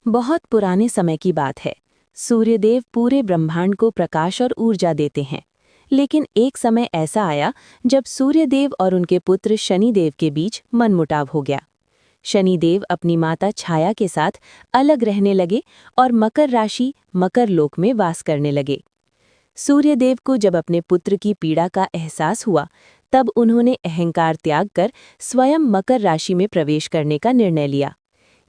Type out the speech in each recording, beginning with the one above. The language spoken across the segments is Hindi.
बहुत पुराने समय की बात है। सूर्यदेव पूरे ब्रह्मांड को प्रकाश और ऊर्जा देते हैं। लेकिन एक समय ऐसा आया जब सूर्यदेव और उनके पुत्र शनिदेव के बीच मनमुटाव हो गया। शनिदेव अपनी माता छाया के साथ अलग रहने लगे और मकर राशि मकर लोक में वास करने लगे। सूर्यदेव को जब अपने पुत्र की पीड़ा का एहसास हुआ, तब उन्होंने अहंकार त्याग कर स्वयं मकर राशि में प्रवेश करने का निर्णय लिया।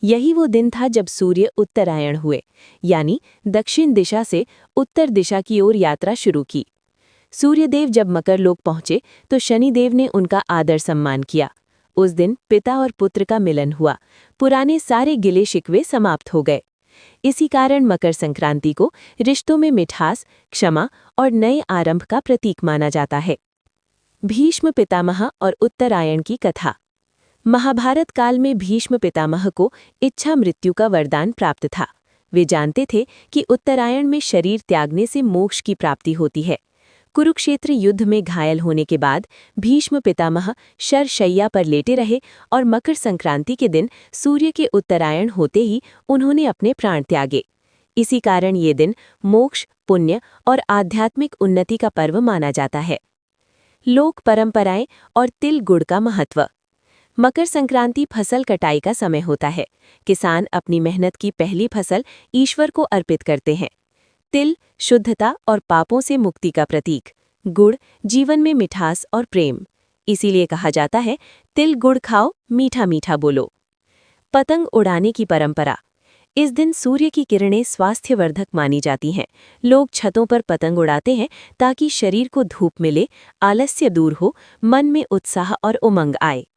यही वो दिन था जब सूर्य उत्तरायण हुए, यानी दक्षिण दिशा से उत्तर दिशा की ओर यात्रा शुरू की। सूर्यदेव जब मकर लोक पहुंचे तो शनिदेव ने उनका आदर सम्मान किया। उस दिन पिता और पुत्र का मिलन हुआ, पुराने सारे गिले शिकवे समाप्त हो गए। इसी कारण मकर संक्रांति को रिश्तों में मिठास, क्षमा और नए आरंभ का प्रतीक माना जाता है। भीष्म पितामह और उत्तरायण की कथा। महाभारत काल में भीष्म पितामह को इच्छा मृत्यु का वरदान प्राप्त था। वे जानते थे कि उत्तरायण में शरीर त्यागने से मोक्ष की प्राप्ति होती है। कुरुक्षेत्र युद्ध में घायल होने के बाद भीष्म पितामह शरशैया पर लेटे रहे और मकर संक्रांति के दिन सूर्य के उत्तरायण होते ही उन्होंने अपने प्राण त्यागे। इसी कारण ये दिन मोक्ष, पुण्य और आध्यात्मिक उन्नति का पर्व माना जाता है। लोक परंपराएं और तिल गुड़ का महत्व। मकर संक्रांति फसल कटाई का समय होता है। किसान अपनी मेहनत की पहली फसल ईश्वर को अर्पित करते हैं। तिल शुद्धता और पापों से मुक्ति का प्रतीक, गुड़ जीवन में मिठास और प्रेम। इसीलिए कहा जाता है, तिल गुड़ खाओ, मीठा मीठा बोलो। पतंग उड़ाने की परंपरा। इस दिन सूर्य की किरणें स्वास्थ्यवर्धक मानी जाती हैं। लोग छतों पर पतंग उड़ाते हैं ताकि शरीर को धूप मिले, आलस्य दूर हो, मन में उत्साह और उमंग आए।